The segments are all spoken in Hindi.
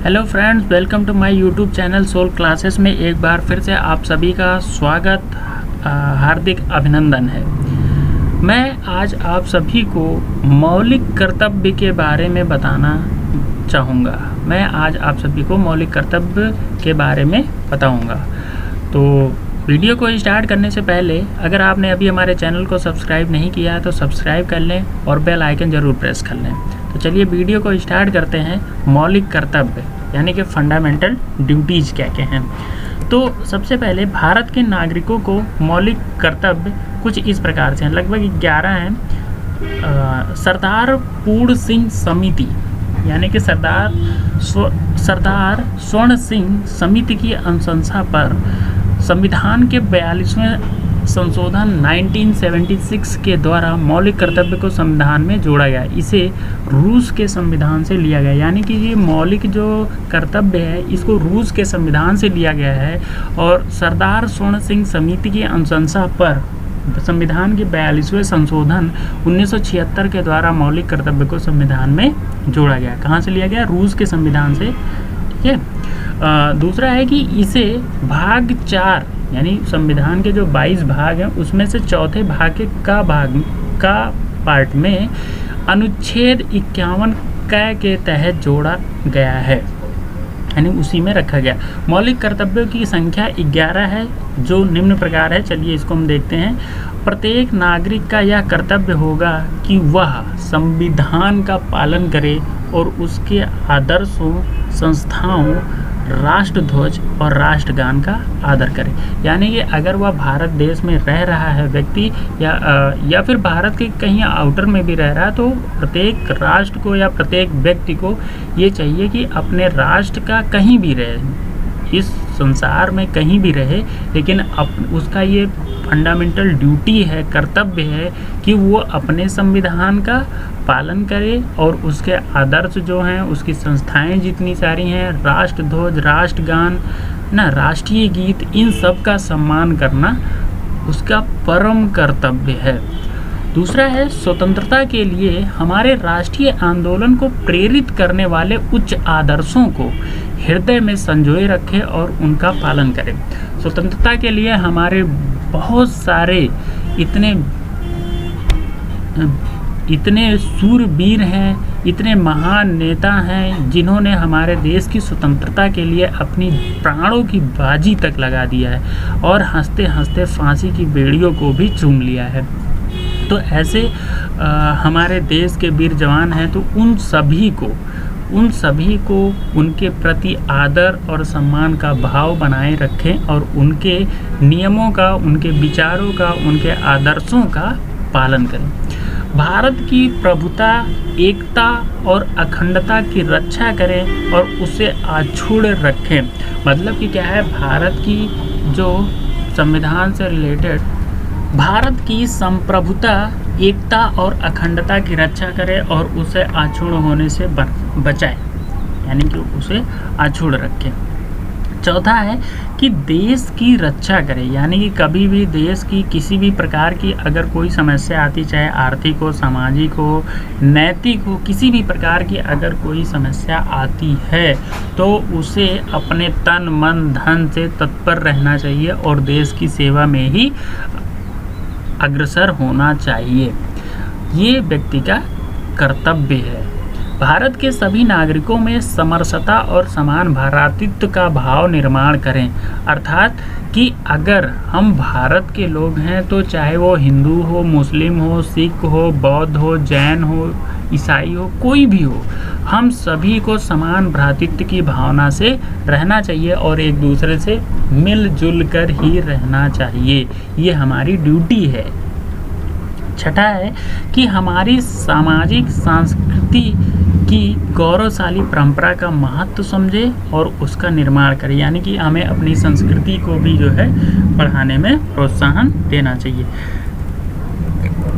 Hello friends, welcome to my YouTube channel soul classes में एक बार फिर से आप सभी का स्वागत, हार्दिक अभिनंदन है। मैं आज आप सभी को मौलिक कर्तव्य के बारे में बताना चाहूँगा। तो वीडियो को स्टार्ट करने से पहले अगर आपने अभी हमारे चैनल को सब्सक्राइब नहीं किया है तो सब्सक्राइब कर लें और बेल आइकन ज़रूर प्रेस कर लें। तो चलिए वीडियो को स्टार्ट करते हैं। मौलिक कर्तव्य यानी कि फंडामेंटल ड्यूटीज़ क्या क्या हैं। तो सबसे पहले भारत के नागरिकों को मौलिक कर्तव्य कुछ इस प्रकार से हैं, लगभग 11 हैं। सरदार पूर्ण सिंह समिति यानी कि सरदार स्वर्ण सिंह समिति की अनुशंसा पर संविधान के 42वें संशोधन 1976 के द्वारा मौलिक कर्तव्य को संविधान में जोड़ा गया। इसे रूस के संविधान से लिया गया, यानी कि ये मौलिक जो कर्तव्य है इसको रूस के संविधान से लिया गया है। और सरदार स्वर्ण सिंह समिति की अनुशंसा पर संविधान के 42वें संशोधन 1976 के द्वारा मौलिक कर्तव्य को संविधान में जोड़ा गया। कहाँ से लिया गया? रूस के संविधान से। ठीक है। दूसरा है कि इसे भाग 4 यानी संविधान के जो 22 भाग हैं उसमें से चौथे भाग का पार्ट में अनुच्छेद 51 के तहत जोड़ा गया है, यानी उसी में रखा गया। मौलिक कर्तव्यों की संख्या 11 है जो निम्न प्रकार है। चलिए इसको हम देखते हैं। प्रत्येक नागरिक का यह कर्तव्य होगा कि वह संविधान का पालन करे और उसके आदर्शों, संस्थाओं, राष्ट्रध्वज और राष्ट्रगान का आदर करे। यानी कि अगर वह भारत देश में रह रहा है व्यक्ति या फिर भारत के कहीं आउटर में भी रह रहा है, तो प्रत्येक राष्ट्र को या प्रत्येक व्यक्ति को ये चाहिए कि अपने राष्ट्र का कहीं भी रहे, इस संसार में कहीं भी रहे, लेकिन उसका ये फंडामेंटल ड्यूटी है, कर्तव्य है कि वो अपने संविधान का पालन करे और उसके आदर्श जो हैं, उसकी संस्थाएं जितनी सारी हैं, राष्ट्रध्वज, राष्ट्रगान, राष्ट्रीय गीत, इन सब का सम्मान करना उसका परम कर्तव्य है। दूसरा है स्वतंत्रता के लिए हमारे राष्ट्रीय आंदोलन को प्रेरित करने वाले उच्च आदर्शों को हृदय में संजोए रखें और उनका पालन करें। स्वतंत्रता के लिए हमारे बहुत सारे इतने सूरवीर हैं, इतने महान नेता हैं जिन्होंने हमारे देश की स्वतंत्रता के लिए अपनी प्राणों की बाजी तक लगा दिया है और हंसते हंसते फांसी की बेड़ियों को भी चूम लिया है। तो ऐसे हमारे देश के वीर जवान हैं, तो उन सभी को उनके प्रति आदर और सम्मान का भाव बनाए रखें और उनके नियमों का, उनके विचारों का, उनके आदर्शों का पालन करें। भारत की प्रभुता, एकता और अखंडता की रक्षा करें और उसे अक्षुण्ण रखें। मतलब कि क्या है? भारत की जो संविधान से रिलेटेड भारत की संप्रभुता, एकता और अखंडता की रक्षा करें और उसे अक्षुण्ण होने से बचाए, यानी कि उसे अक्षुण्ण रखें। चौथा है कि देश की रक्षा करें, यानी कि कभी भी देश की किसी भी प्रकार की अगर कोई समस्या आती, चाहे आर्थिक हो, सामाजिक हो, नैतिक हो, किसी भी प्रकार की अगर कोई समस्या आती है तो उसे अपने तन मन धन से तत्पर रहना चाहिए और देश की सेवा में ही अग्रसर होना चाहिए। ये व्यक्ति का कर्तव्य है। भारत के सभी नागरिकों में समरसता और समान भ्रातृत्व का भाव निर्माण करें। अर्थात कि अगर हम भारत के लोग हैं तो चाहे वो हिंदू हो, मुस्लिम हो, सिख हो, बौद्ध हो, जैन हो, ईसाई हो, कोई भी हो, हम सभी को समान भ्रातृत्व की भावना से रहना चाहिए और एक दूसरे से मिलजुल कर ही रहना चाहिए। ये हमारी ड्यूटी है। छठा है कि हमारी सामाजिक संस्कृति की गौरवशाली परंपरा का महत्व समझे और उसका निर्माण करें, यानी कि हमें अपनी संस्कृति को भी जो है बढ़ाने में प्रोत्साहन देना चाहिए।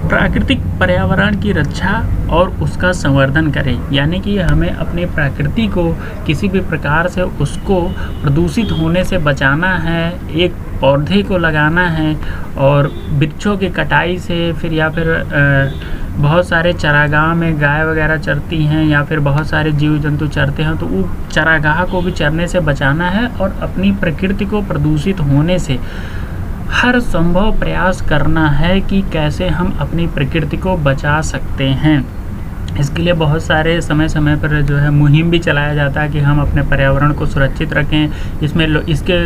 प्राकृतिक पर्यावरण की रक्षा और उसका संवर्धन करें, यानी कि हमें अपने प्रकृति को किसी भी प्रकार से उसको प्रदूषित होने से बचाना है, एक पौधे को लगाना है, और वृक्षों की कटाई से फिर या फिर बहुत सारे चरागाह में गाय वगैरह चरती हैं या फिर बहुत सारे जीव जंतु चरते हैं, तो वो चरागाह को भी चरने से बचाना है और अपनी प्रकृति को प्रदूषित होने से हर संभव प्रयास करना है कि कैसे हम अपनी प्रकृति को बचा सकते हैं। इसके लिए बहुत सारे समय समय पर जो है मुहिम भी चलाया जाता है कि हम अपने पर्यावरण को सुरक्षित रखें। इसमें इसके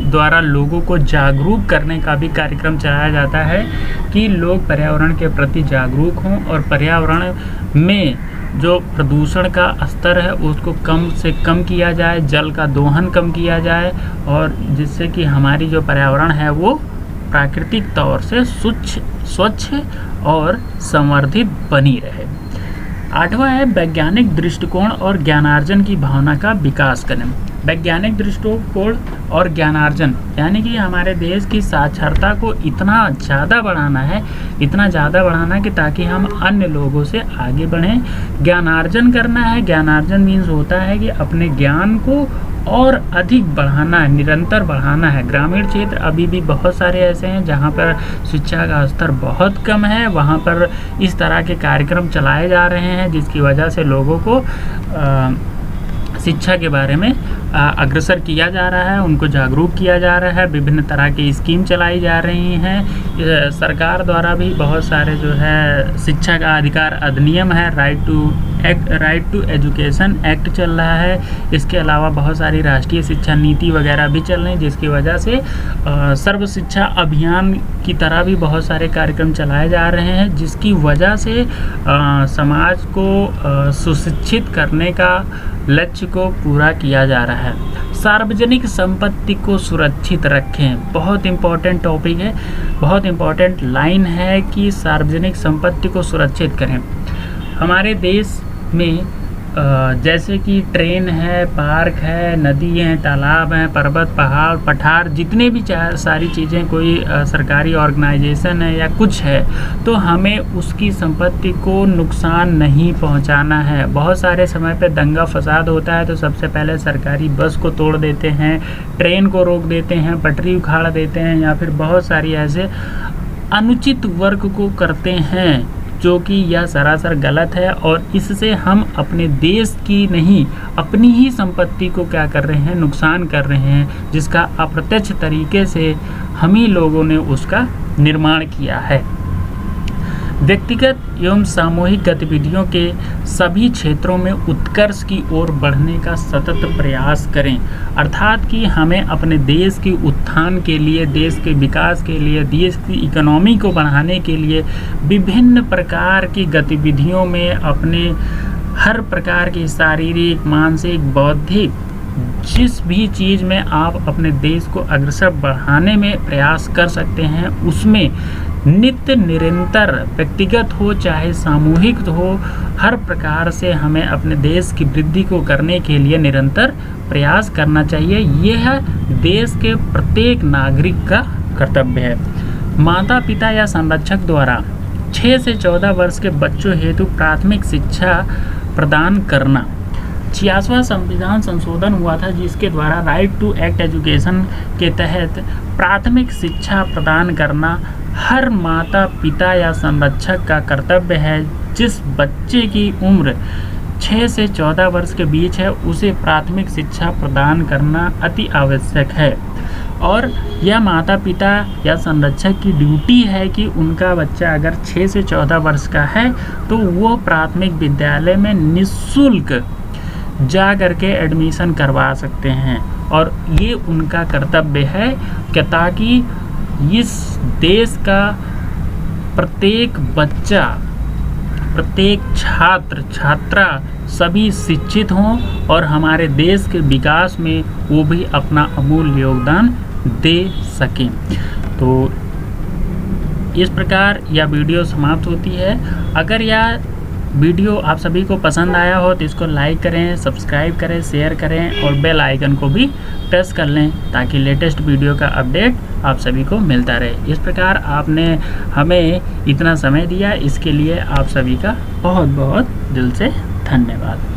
द्वारा लोगों को जागरूक करने का भी कार्यक्रम चलाया जाता है कि लोग पर्यावरण के प्रति जागरूक हों और पर्यावरण में जो प्रदूषण का स्तर है उसको कम से कम किया जाए, जल का दोहन कम किया जाए, और जिससे कि हमारी जो पर्यावरण है वो प्राकृतिक तौर से स्वच्छ और संवर्धित बनी रहे। 8वां है वैज्ञानिक दृष्टिकोण और ज्ञानार्जन की भावना का विकास करें। वैज्ञानिक दृष्टिकोण और ज्ञानार्जन यानी कि हमारे देश की साक्षरता को इतना ज़्यादा बढ़ाना है कि ताकि हम अन्य लोगों से आगे बढ़ें। ज्ञानार्जन करना है। ज्ञानार्जन मीन्स होता है कि अपने ज्ञान को और अधिक बढ़ाना है, निरंतर बढ़ाना है। ग्रामीण क्षेत्र अभी भी बहुत सारे ऐसे हैं जहाँ पर शिक्षा का स्तर बहुत कम है, वहाँ पर इस तरह के कार्यक्रम चलाए जा रहे हैं जिसकी वजह से लोगों को शिक्षा के बारे में अग्रसर किया जा रहा है, उनको जागरूक किया जा रहा है। विभिन्न तरह की स्कीम चलाई जा रही हैं। सरकार द्वारा भी बहुत सारे जो है शिक्षा का अधिकार अधिनियम है, राइट टू एजुकेशन एक्ट चल रहा है। इसके अलावा बहुत सारी राष्ट्रीय शिक्षा नीति वगैरह भी चल रही हैं, जिसकी वजह से सर्व शिक्षा अभियान की तरह भी बहुत सारे कार्यक्रम चलाए जा रहे हैं, जिसकी वजह से समाज को सुशिक्षित करने का लक्ष्य को पूरा किया जा रहा है। सार्वजनिक संपत्ति को सुरक्षित रखें, बहुत इम्पोर्टेंट टॉपिक है, बहुत इम्पोर्टेंट लाइन है कि सार्वजनिक संपत्ति को सुरक्षित करें। हमारे देश में जैसे कि ट्रेन है, पार्क है, नदी हैं, तालाब हैं, पर्वत, पहाड़, पठार, जितने भी सारी चीज़ें कोई सरकारी ऑर्गेनाइजेशन है या कुछ है, तो हमें उसकी संपत्ति को नुकसान नहीं पहुंचाना है। बहुत सारे समय पे दंगा फसाद होता है तो सबसे पहले सरकारी बस को तोड़ देते हैं, ट्रेन को रोक देते हैं, पटरी उखाड़ देते हैं, या फिर बहुत सारी ऐसे अनुचित वर्क को करते हैं जो कि यह सरासर गलत है। और इससे हम अपने देश की नहीं, अपनी ही संपत्ति को क्या कर रहे हैं, नुकसान कर रहे हैं, जिसका अप्रत्यक्ष तरीके से हम ही लोगों ने उसका निर्माण किया है। व्यक्तिगत एवं सामूहिक गतिविधियों के सभी क्षेत्रों में उत्कर्ष की ओर बढ़ने का सतत प्रयास करें। अर्थात कि हमें अपने देश के उत्थान के लिए, देश के विकास के लिए, देश की इकोनॉमी को बढ़ाने के लिए विभिन्न प्रकार की गतिविधियों में अपने हर प्रकार की शारीरिक, मानसिक, बौद्धिक, जिस भी चीज़ में आप अपने देश को अग्रसर बढ़ाने में प्रयास कर सकते हैं, उसमें नित्य निरंतर, व्यक्तिगत हो चाहे सामूहिक हो, हर प्रकार से हमें अपने देश की वृद्धि को करने के लिए निरंतर प्रयास करना चाहिए। यह देश के प्रत्येक नागरिक का कर्तव्य है। माता पिता या संरक्षक द्वारा 6 से 14 वर्ष के बच्चों हेतु प्राथमिक शिक्षा प्रदान करना। 86वां संविधान संशोधन हुआ था जिसके द्वारा राइट टू एक्ट एजुकेशन के तहत प्राथमिक शिक्षा प्रदान करना हर माता पिता या संरक्षक का कर्तव्य है। जिस बच्चे की उम्र 6 से 14 वर्ष के बीच है उसे प्राथमिक शिक्षा प्रदान करना अति आवश्यक है, और यह माता पिता या संरक्षक की ड्यूटी है कि उनका बच्चा अगर 6 से 14 वर्ष का है तो वो प्राथमिक विद्यालय में निःशुल्क जा करके एडमिशन करवा सकते हैं, और ये उनका कर्तव्य है कि ताकि इस देश का प्रत्येक बच्चा, प्रत्येक छात्र छात्रा सभी शिक्षित हों और हमारे देश के विकास में वो भी अपना अमूल्य योगदान दे सकें। तो इस प्रकार यह वीडियो समाप्त होती है। अगर यह वीडियो आप सभी को पसंद आया हो तो इसको लाइक करें, सब्सक्राइब करें, शेयर करें और बेल आइकन को भी प्रेस कर लें ताकि लेटेस्ट वीडियो का अपडेट आप सभी को मिलता रहे। इस प्रकार आपने हमें इतना समय दिया, इसके लिए आप सभी का बहुत बहुत दिल से धन्यवाद।